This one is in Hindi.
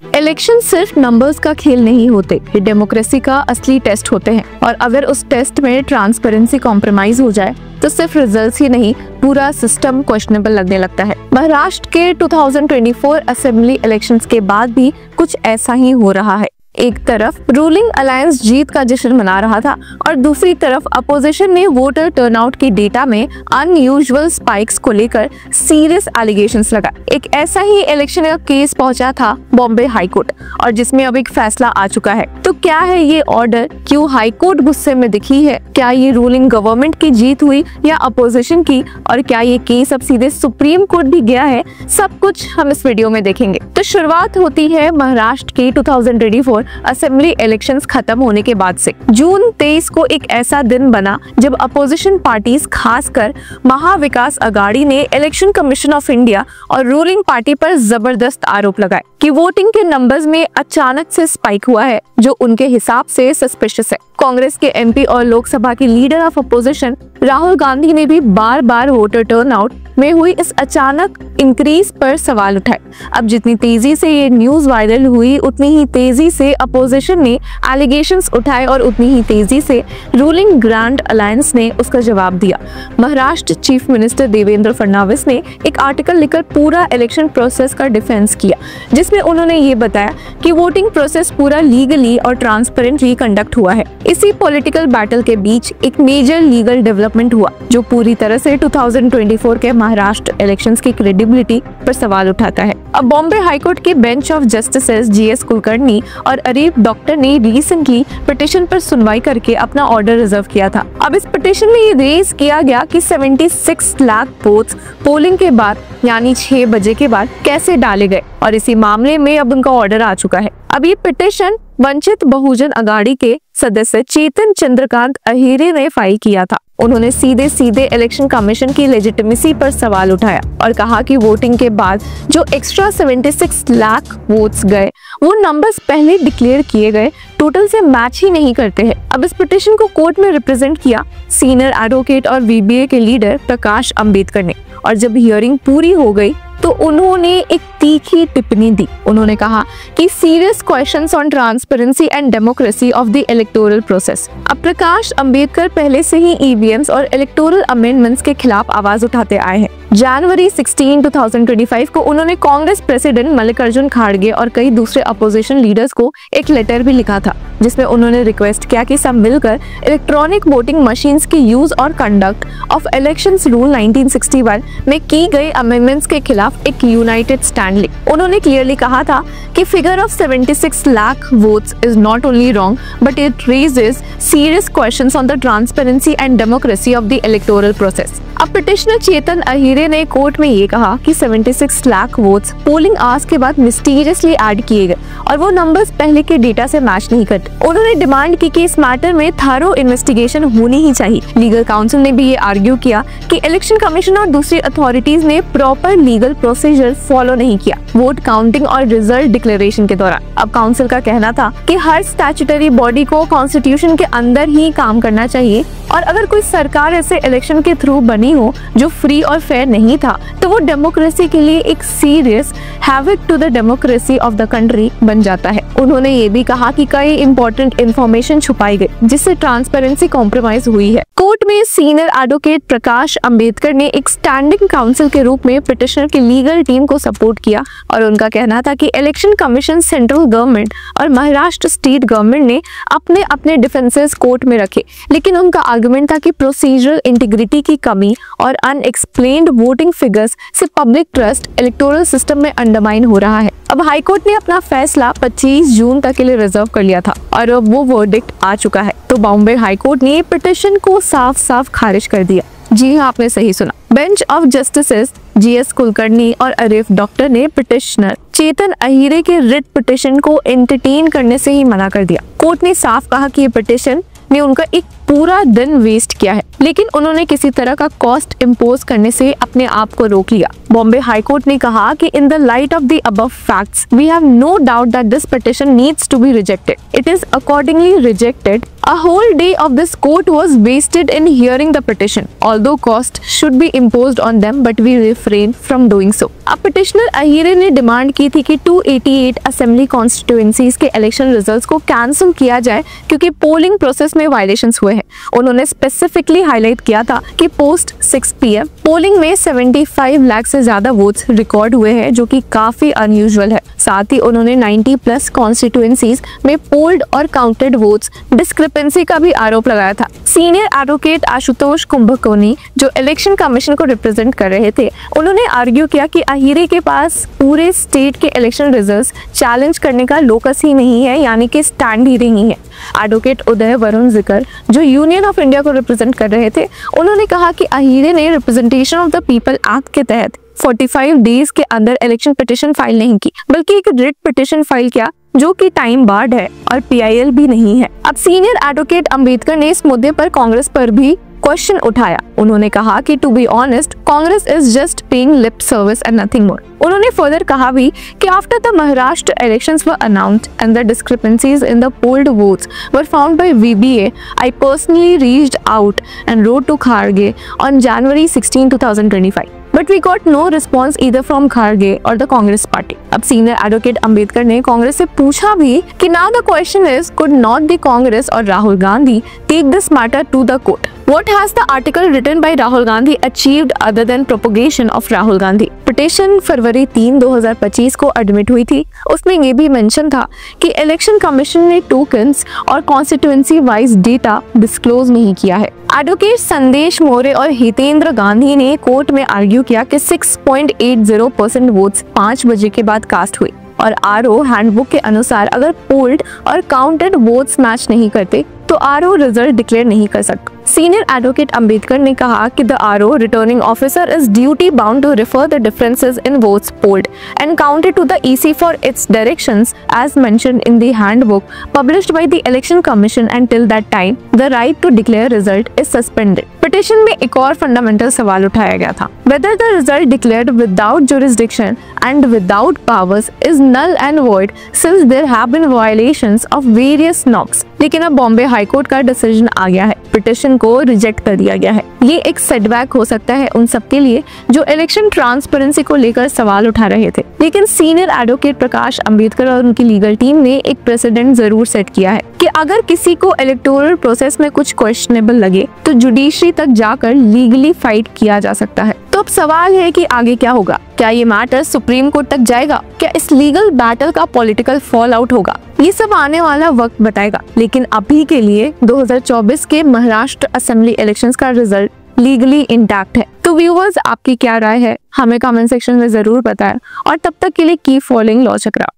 इलेक्शन सिर्फ नंबर्स का खेल नहीं होते, ये डेमोक्रेसी का असली टेस्ट होते हैं। और अगर उस टेस्ट में ट्रांसपेरेंसी कॉम्प्रोमाइज हो जाए तो सिर्फ रिजल्ट्स ही नहीं, पूरा सिस्टम क्वेश्चनेबल लगने लगता है। महाराष्ट्र के 2024 असेंबली इलेक्शंस के बाद भी कुछ ऐसा ही हो रहा है। एक तरफ रूलिंग अलायंस जीत का जश्न मना रहा था और दूसरी तरफ अपोजिशन ने वोटर टर्नआउट की डेटा में अनयूजुअल स्पाइक्स को लेकर सीरियस एलिगेशंस लगाए। एक ऐसा ही इलेक्शन का केस पहुंचा था बॉम्बे हाई कोर्ट और जिसमें अब एक फैसला आ चुका है। तो क्या है ये ऑर्डर, क्यों हाई कोर्ट गुस्से में दिखी है, क्या ये रूलिंग गवर्नमेंट की जीत हुई या अपोजिशन की, और क्या ये केस अब सीधे सुप्रीम कोर्ट भी गया है, सब कुछ हम इस वीडियो में देखेंगे। तो शुरुआत होती है महाराष्ट्र की 2024 असेंबली इलेक्शंस खत्म होने के बाद से। जून 23 को एक ऐसा दिन बना जब अपोजिशन पार्टीज, खासकर महाविकास अघाड़ी ने इलेक्शन कमीशन ऑफ इंडिया और रूलिंग पार्टी पर जबरदस्त आरोप लगाए कि वोटिंग के नंबर्स में अचानक से स्पाइक हुआ है, जो उनके हिसाब से सस्पिशियस है। कांग्रेस के एमपी और लोकसभा के leader of opposition Rahul Gandhi ने भी बार बार वोटर टर्नआउट में हुई इस अचानक इंक्रीज पर सवाल उठाए। अब जितनी तेजी से ये न्यूज वायरल हुई, उतनी ही तेजी से अपोजिशन ने एलिगेशंस उठाए और उतनी ही तेजी से रूलिंग ग्रैंड अलायंस ने उसका जवाब दिया। महाराष्ट्र चीफ मिनिस्टर देवेंद्र फडणवीस ने एक आर्टिकल लिखकर पूरा इलेक्शन प्रोसेस का डिफेंस किया, जिसमें उन्होंने ये बताया कि वोटिंग प्रोसेस पूरा लीगली और ट्रांसपेरेंटली कंडक्ट हुआ है। इसी पॉलिटिकल बैटल के बीच एक मेजर लीगल डेवलपमेंट हुआ जो पूरी तरह से 2024 के महाराष्ट्र इलेक्शंस की क्रेडिबिलिटी पर सवाल उठाता है। अब बॉम्बे हाईकोर्ट के bench of justices GS Kulkarni और अरीफ डॉक्टर ने रिसेंटली पिटीशन पर सुनवाई करके अपना ऑर्डर रिजर्व किया था। अब इस पिटीशन में ये रेज किया गया कि 76 लाख वोट्स पोलिंग के बाद यानी 6 बजे के बाद कैसे डाले गए, और इसी मामले में अब उनका ऑर्डर आ चुका है। अब ये पिटीशन वंचित बहुजन अघाड़ी के सदस्य चेतन चंद्रकांत अहिरे ने फाइल किया था। उन्होंने सीधे सीधे इलेक्शन कमीशन की लेजिटिमेसी पर सवाल उठाया और कहा कि वोटिंग के बाद जो एक्स्ट्रा 76 लाख वोट्स गए, वो नंबर्स पहले डिक्लेयर किए गए टोटल से मैच ही नहीं करते हैं। अब इस पिटीशन को कोर्ट में रिप्रेजेंट किया सीनियर एडवोकेट और वीबीए के लीडर प्रकाश अंबेडकर ने, और जब हियरिंग पूरी हो गई तो उन्होंने एक तीखी टिप्पणी दी। उन्होंने कहा कि serious questions on transparency and democracy of the electoral process. अब प्रकाश अंबेडकर पहले से ही ईवीएम्स और इलेक्टोरल अमेंडमेंट्स के खिलाफ आवाज उठाते आए हैं। जनवरी 16, 2025 को उन्होंने कांग्रेस प्रेसिडेंट मल्लिकार्जुन खड़गे और कई दूसरे अपोजिशन लीडर्स को एक लेटर भी लिखा था, जिसमें उन्होंने रिक्वेस्ट किया कि सब मिलकर इलेक्ट्रॉनिक वोटिंग मशीन्स के यूज और कंडक्ट ऑफ इलेक्शंस रूल 1961 में की गई अमेंडमेंट्स के खिलाफ एक यूनाइटेड स्टैंड ले। उन्होंने क्लियरली कहा था कि figure of 76 lakh votes is not only wrong but it raises serious questions on the transparency and democracy of the electoral process. अब पिटिशनर चेतन अहिरे ने कोर्ट में ये कहा कि 76 लाख वोट्स पोलिंग आवर्स के बाद मिस्टीरियसली ऐड किए गए और वो नंबर्स पहले के डेटा से मैच नहीं करते। उन्होंने डिमांड की कि इस मैटर में थरो इन्वेस्टिगेशन होनी ही चाहिए। लीगल काउंसिल ने भी ये आर्ग्यू किया कि इलेक्शन कमीशन और दूसरी अथॉरिटीज ने प्रॉपर लीगल प्रोसीजर फॉलो नहीं किया वोट काउंटिंग और रिजल्ट डिक्लेरेशन के दौरान। अब काउंसिल का कहना था कि हर स्टैट्यूटरी बॉडी को कॉन्स्टिट्यूशन के अंदर ही काम करना चाहिए और अगर कोई सरकार ऐसे इलेक्शन के थ्रू बनी हो जो फ्री और फेयर नहीं था तो वो डेमोक्रेसी के लिए एक serious havoc to the democracy of the country बन जाता है। उन्होंने ये भी कहा कि कई इंपॉर्टेंट इंफॉर्मेशन छुपाई गई जिससे ट्रांसपेरेंसी कॉम्प्रोमाइज हुई है। कोर्ट में सीनियर एडवोकेट प्रकाश अंबेडकर ने एक स्टैंडिंग काउंसिल के रूप में पिटिशनर की लीगल टीम को सपोर्ट किया और उनका कहना था कि इलेक्शन कमीशन, सेंट्रल गवर्नमेंट और महाराष्ट्र स्टेट गवर्नमेंट ने अपने अपने डिफेंसेस कोर्ट में रखे, लेकिन उनका आर्गुमेंट था कि प्रोसीजरल इंटीग्रिटी की कमी और अनएक्सप्लेन्ड वोटिंग फिगर्स से पब्लिक ट्रस्ट इलेक्टोरल सिस्टम में अंडरमाइन हो रहा है। अब हाईकोर्ट ने अपना फैसला 25 जून तक के लिए रिजर्व कर लिया था और अब वो वर्डिक्ट आ चुका है। तो बॉम्बे हाईकोर्ट ने पिटिशन को साफ साफ खारिज कर दिया। जी हाँ, आपने सही सुना। Bench of justices GS Kulkarni और अरीफ डॉक्टर ने पिटिशनर चेतन अहिरे के रिट पिटिशन को एंटरटेन करने से ही मना कर दिया। कोर्ट ने साफ कहा कि ये पिटिशन ने उनका एक पूरा दिन वेस्ट किया है, लेकिन उन्होंने किसी तरह का कॉस्ट इम्पोज करने से अपने आप को रोक लिया। बॉम्बे हाई कोर्ट ने कहा कि in the light of the above facts we have no doubt that this petition needs to be rejected. It is accordingly rejected. A whole day of this court was wasted in hearing the petition, although cost should be imposed on them, but we refrained from doing so. अब petitioner अहीरे ने डिमांड की थी कि 288 असेंबली कॉन्स्टिट्यूएंसीज के इलेक्शन रिजल्ट्स को कैंसिल किया जाए क्योंकि पोलिंग प्रोसेस में वायलेशंस हुए हैं। उन्होंने स्पेसिफिकली हाईलाइट किया था कि पोस्ट 6 PM पोलिंग में 75 लाख से ज्यादा वोट्स रिकॉर्ड हुए हैं, जो कि काफी अनयूजुअल है। साथ ही उन्होंने 90+ कॉन्स्टिट्यूएंसीज में पोल्ड और काउंटेड वोट्स डिस्क्रिपेंसी का भी आरोप लगाया था। सीनियर एडवोकेट आशुतोष कुंभकोनी, जो इलेक्शन कमीशन को रिप्रेजेंट कर रहे थे, उन्होंने आर्ग्यू किया कि अहीरे के पास पूरे स्टेट के इलेक्शन रिजल्ट्स चैलेंज करने का लोकस ही नहीं है, यानी कि स्टैंड ही नहीं है। एडवोकेट उदय वरुण जिकर, जो यूनियन ऑफ इंडिया को रिप्रेजेंट कर रहे थे, उन्होंने कहा कि अहीरे ने representation of the people act के तहत 45 डेज के अंदर इलेक्शन पिटिशन फाइल नहीं की, बल्कि एक रिट पिटिशन फाइल किया, जो कि टाइम बार्ड है और PIL भी नहीं है। अब सीनियर एडवोकेट अंबेडकर ने इस मुद्दे पर कांग्रेस पर भी क्वेश्चन उठाया। उन्होंने कहा कि to be honest Congress is just paying lip service and nothing more. उन्होंने फर्दर कहा भी कि after the Maharashtra elections were announced and the discrepancies in the polled votes were found by VBA, I personally reached out and wrote to Kharge on January 16, 2025. But we got no response either from Kharge or the Congress party. अब सीनियर एडवोकेट अंबेडकर ने कांग्रेस से पूछा भी कि now the question is, could not the Congress or Rahul Gandhi take this matter to the court? What has the article written by Rahul Gandhi achieved other than propagation of Rahul Gandhi? Petition फरवरी 3, 2025 को एडमिट हुई थी। उसमें ये भी मेंशन था कि इलेक्शन कमीशन ने टोकन्स और कॉन्स्टिट्यूएंसी वाइज डेटा डिस्क्लोज नहीं किया है। एडवोकेट संदेश मोरे और हितेंद्र गांधी ने कोर्ट में आर्ग्यू किया कि 6.80% वोट्स 5 बजे के बाद कास्ट हुई और RO हैंडबुक के अनुसार अगर पोल्ड और काउंटेड वोट्स मैच नहीं करते तो RO रिजल्ट डिक्लेयर नहीं कर सकता। सीनियर एडवोकेट अंबेडकर ने कहा कि the RO returning officer is duty bound to refer the differences in votes polled and counted to the EC for its directions as mentioned in the handbook published by the election commission and till that time the right to declare result is suspended. Petition में एक और फंडामेंटल सवाल उठाया गया था, whether the result declared without jurisdiction and without powers is null and void since there have been violations of various norms। लेकिन अब बॉम्बे हाई कोर्ट का डिसीजन आ गया है, पिटिशन को रिजेक्ट कर दिया गया है। ये एक सेटबैक हो सकता है उन सबके लिए जो इलेक्शन ट्रांसपेरेंसी को लेकर सवाल उठा रहे थे, लेकिन सीनियर एडवोकेट प्रकाश अंबेडकर और उनकी लीगल टीम ने एक प्रेसिडेंट जरूर सेट किया है कि अगर किसी को इलेक्टोरल प्रोसेस में कुछ क्वेश्चनेबल लगे तो जुडिशरी तक जाकर लीगली फाइट किया जा सकता है। तो अब सवाल है कि आगे क्या होगा? क्या ये मैटर सुप्रीम कोर्ट तक जाएगा? क्या इस लीगल बैटल का पॉलिटिकल फॉल आउट होगा? ये सब आने वाला वक्त बताएगा, लेकिन अभी के लिए 2024 के महाराष्ट्र असेंबली इलेक्शंस का रिजल्ट लीगली इंटैक्ट है। तो व्यूअर्स, आपकी क्या राय है हमें कमेंट सेक्शन में जरूर बताएं और तब तक के लिए कीप फॉलोइंग लॉ चक्रा।